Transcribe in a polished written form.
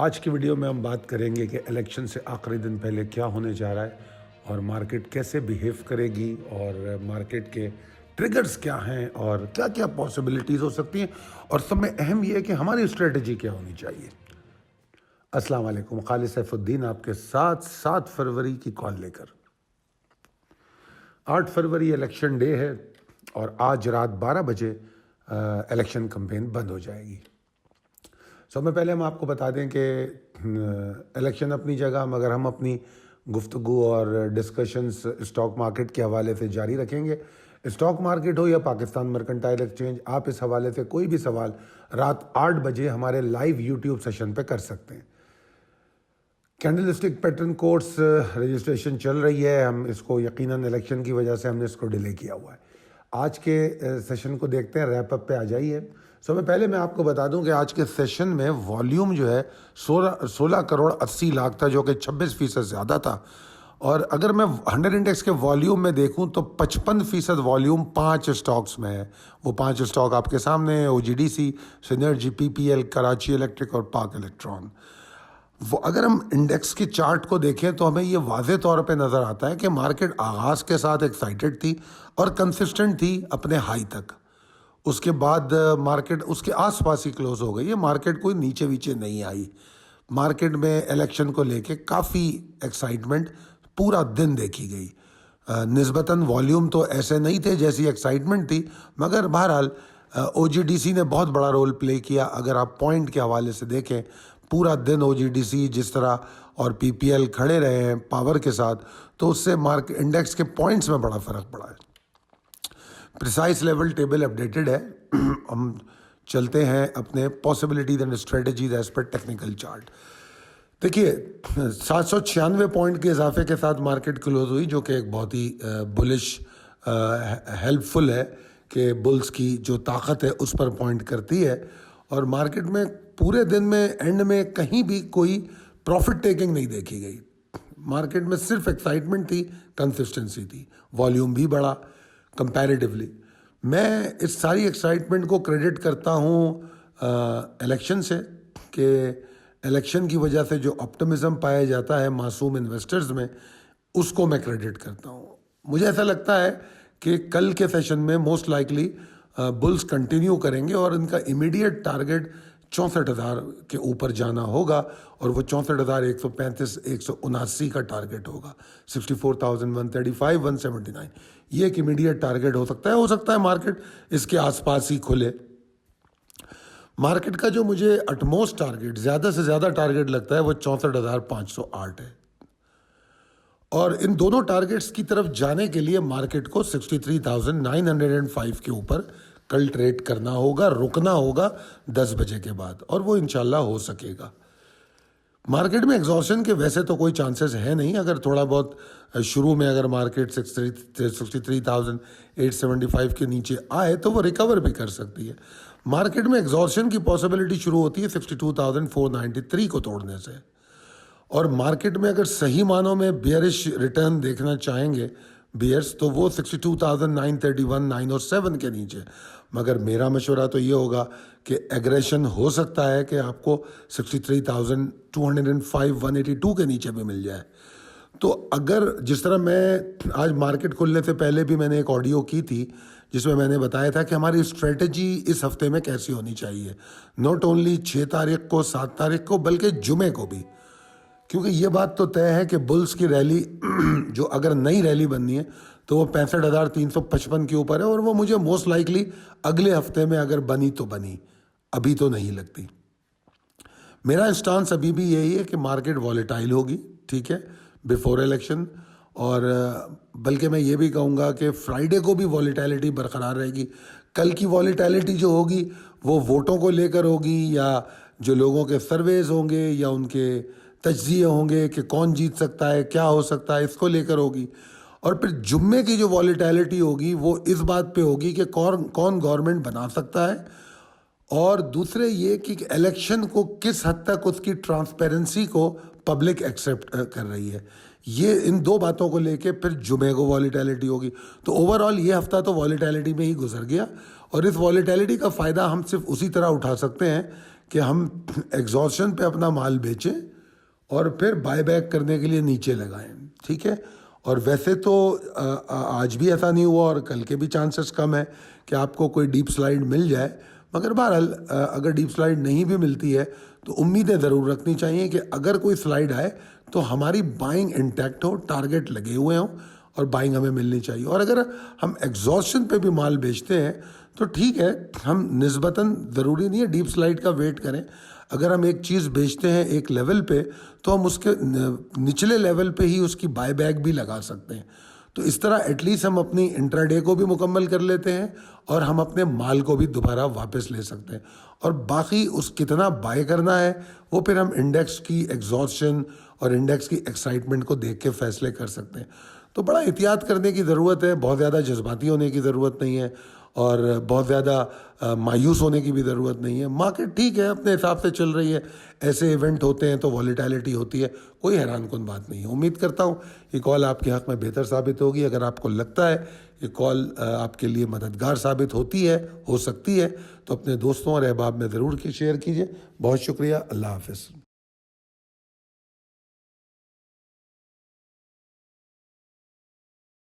आज की वीडियो में हम बात करेंगे कि इलेक्शन से आखिरी दिन पहले क्या होने जा रहा है और मार्केट कैसे बिहेव करेगी और मार्केट के ट्रिगर्स क्या हैं और क्या क्या पॉसिबिलिटीज़ हो सकती हैं और सब में अहम यह है कि हमारी स्ट्रेटजी क्या होनी चाहिए। अस्सलाम वालेकुम, खालिद सैफुद्दीन आपके साथ 7 फरवरी की कॉल लेकर। 8 फरवरी इलेक्शन डे है और आज रात 12 बजे इलेक्शन कैंपेन बंद हो जाएगी। सबसे पहले हम आपको बता दें कि इलेक्शन अपनी जगह, मगर हम अपनी गुफ्तगू और डिस्कशंस स्टॉक मार्केट के हवाले से जारी रखेंगे। स्टॉक मार्केट हो या पाकिस्तान मर्केंटाइल एक्सचेंज, आप इस हवाले से कोई भी सवाल रात 8 बजे हमारे लाइव यूट्यूब सेशन पे कर सकते हैं। कैंडलस्टिक पैटर्न कोर्स रजिस्ट्रेशन चल रही है, हम इसको यकीनन इलेक्शन की वजह से हमने इसको डिले किया हुआ है। आज के सेशन को देखते हैं, रैप अप पे आ जाइए। सबसे पहले मैं आपको बता दूं कि आज के सेशन में वॉल्यूम जो है 16 करोड़ 80 लाख था, जो कि 26% ज़्यादा था। और अगर मैं 100 इंडेक्स के वॉल्यूम में देखूं तो 55% वॉल्यूम 5 स्टॉक्स में है। वो 5 स्टॉक आपके सामने है: OGDC, synergy, PPL, Karachi electric और पाक इलेक्ट्रॉन। वो अगर हम इंडेक्स के चार्ट को देखें तो हमें ये वाज़े तौर पे नज़र आता है कि मार्केट आगाज़ के साथ एक्साइटेड थी और कंसिस्टेंट थी अपने हाई तक। उसके बाद मार्केट उसके आसपास ही क्लोज हो गई है, मार्केट कोई नीचे वीचे नहीं आई। मार्केट में इलेक्शन को लेके काफ़ी एक्साइटमेंट पूरा दिन देखी गई। निस्बतन वॉल्यूम तो ऐसे नहीं थे जैसी एक्साइटमेंट थी, मगर बहरहाल OGDC ने बहुत बड़ा रोल प्ले किया। अगर आप पॉइंट के हवाले से देखें, पूरा दिन OGDC जिस तरह और PPL खड़े रहे हैं पावर के साथ, तो उससे मार्केट इंडेक्स के पॉइंट्स में बड़ा फ़र्क पड़ा है। प्रिसाइज लेवल टेबल अपडेटेड है। हम चलते हैं अपने possibilities and strategies as per technical chart. देखिए, 796 पॉइंट के इजाफे के साथ मार्केट क्लोज हुई, जो कि एक बहुत ही बुलिश हेल्पफुल है कि बुल्स की जो ताकत है उस पर पॉइंट करती है। और मार्केट में पूरे दिन में एंड में कहीं भी कोई प्रॉफिट टेकिंग नहीं देखी गई। मार्केट में सिर्फ एक्साइटमेंट थी, कंसिस्टेंसी थी, वॉल्यूम भी बढ़ा कंपैरेटिवली। मैं इस सारी एक्साइटमेंट को क्रेडिट करता हूँ इलेक्शन से, कि इलेक्शन की वजह से जो ऑप्टिमिज्म पाया जाता है मासूम इन्वेस्टर्स में, उसको मैं क्रेडिट करता हूँ। मुझे ऐसा लगता है कि कल के सेशन में मोस्ट लाइकली बुल्स कंटिन्यू करेंगे और इनका इमीडिएट टारगेट 64,000 के ऊपर जाना होगा और वो 64,135 179 का टारगेट होगा। 64,135 179 ये एक इमीडिएट टारगेट हो सकता है मार्केट इसके आसपास ही खुले। मार्केट का जो मुझे अटमोस्ट टारगेट, ज़्यादा से ज़्यादा टारगेट लगता है, वो 64,508 है। और इन दोनों टारगेट्स की तरफ जाने के लिए मार्केट को 63,905 के ऊपर कल ट्रेड करना होगा, रुकना होगा 10 बजे के बाद, और वो इंशाल्लाह हो सकेगा। मार्केट में एग्जॉर्शन के वैसे तो कोई चांसेस है नहीं। अगर थोड़ा बहुत शुरू में अगर मार्केट 63,875 के नीचे आए तो वो रिकवर भी कर सकती है। मार्केट में एग्जॉर्शन की पॉसिबिलिटी शुरू होती है 62,493 को तोड़ने से। और मार्केट में अगर सही मानों में बेयरिश रिटर्न देखना चाहेंगे बियर्स, तो वो 62,931 907 के नीचे। मगर मेरा मशवरा तो ये होगा कि एग्रेशन हो सकता है कि आपको 63,205 182 के नीचे भी मिल जाए। तो अगर जिस तरह मैं आज मार्केट खुलने से पहले भी मैंने एक ऑडियो की थी जिसमें मैंने बताया था कि हमारी स्ट्रेटजी इस हफ्ते में कैसी होनी चाहिए, नॉट ओनली 6 तारीख को, 7 तारीख को, बल्कि जुमे को भी। क्योंकि ये बात तो तय है कि बुल्स की रैली जो अगर नई रैली बननी है तो वो 65,355 के ऊपर है, और वो मुझे मोस्ट लाइकली अगले हफ्ते में अगर बनी तो बनी, अभी तो नहीं लगती। मेरा स्टांस अभी भी यही है कि मार्केट वॉलेटाइल होगी, ठीक है, बिफोर इलेक्शन। और बल्कि मैं ये भी कहूँगा कि फ्राइडे को भी वॉलेटिलिटी बरकरार रहेगी। कल की वॉलेटिलिटी जो होगी वो वोटों को लेकर होगी, या जो लोगों के सर्वेज होंगे, या उनके तज्जिए होंगे कि कौन जीत सकता है, क्या हो सकता है, इसको लेकर होगी। और फिर जुम्मे की जो वॉलेटिलिटी होगी वो इस बात पे होगी कि कौन गवर्नमेंट बना सकता है, और दूसरे ये कि इलेक्शन को किस हद तक उसकी ट्रांसपेरेंसी को पब्लिक एक्सेप्ट कर रही है। ये इन दो बातों को लेके फिर जुमे को वॉलेटिलिटी होगी। तो ओवरऑल ये हफ्ता तो वॉलेटिलिटी में ही गुजर गया, और इस वॉलेटिलिटी का फ़ायदा हम सिर्फ उसी तरह उठा सकते हैं कि हम एग्जॉशन पे अपना माल बेचें और फिर बाय बैक करने के लिए नीचे लगाएं, ठीक है। और वैसे तो आज भी ऐसा नहीं हुआ और कल के भी चांसेस कम है कि आपको कोई डीप स्लाइड मिल जाए, मगर बहरहाल अगर डीप स्लाइड नहीं भी मिलती है तो उम्मीदें ज़रूर रखनी चाहिए कि अगर कोई स्लाइड आए तो हमारी बाइंग इंटैक्ट हो, टारगेट लगे हुए हों और बाइंग हमें मिलनी चाहिए। और अगर हम एग्जॉस्शन पे भी माल बेचते हैं तो ठीक है, हम निस्बतन ज़रूरी नहीं है डीप स्लाइड का वेट करें। अगर हम एक चीज़ बेचते हैं एक लेवल पे तो हम उसके निचले लेवल पे ही उसकी बाय बैक भी लगा सकते हैं। तो इस तरह एटलीस्ट हम अपनी इंट्राडे को भी मुकम्मल कर लेते हैं और हम अपने माल को भी दोबारा वापस ले सकते हैं। और बाकी उस कितना बाय करना है वो फिर हम इंडेक्स की एग्जॉस्शन और इंडेक्स की एक्साइटमेंट को देख के फैसले कर सकते हैं। तो बड़ा एहतियात करने की ज़रूरत है, बहुत ज़्यादा जज्बाती होने की ज़रूरत नहीं है और बहुत ज़्यादा मायूस होने की भी ज़रूरत नहीं है। मार्केट ठीक है, अपने हिसाब से चल रही है। ऐसे इवेंट होते हैं तो वॉलेटिलिटी होती है, कोई हैरानकुन बात नहीं है। उम्मीद करता हूँ ये कॉल आपके हक़ में बेहतर साबित होगी। अगर आपको लगता है ये कॉल आपके लिए मददगार साबित होती है, हो सकती है, तो अपने दोस्तों और अहबाब में ज़रूर शेयर कीजिए। बहुत शुक्रिया। अल्लाह हाफ़िज़।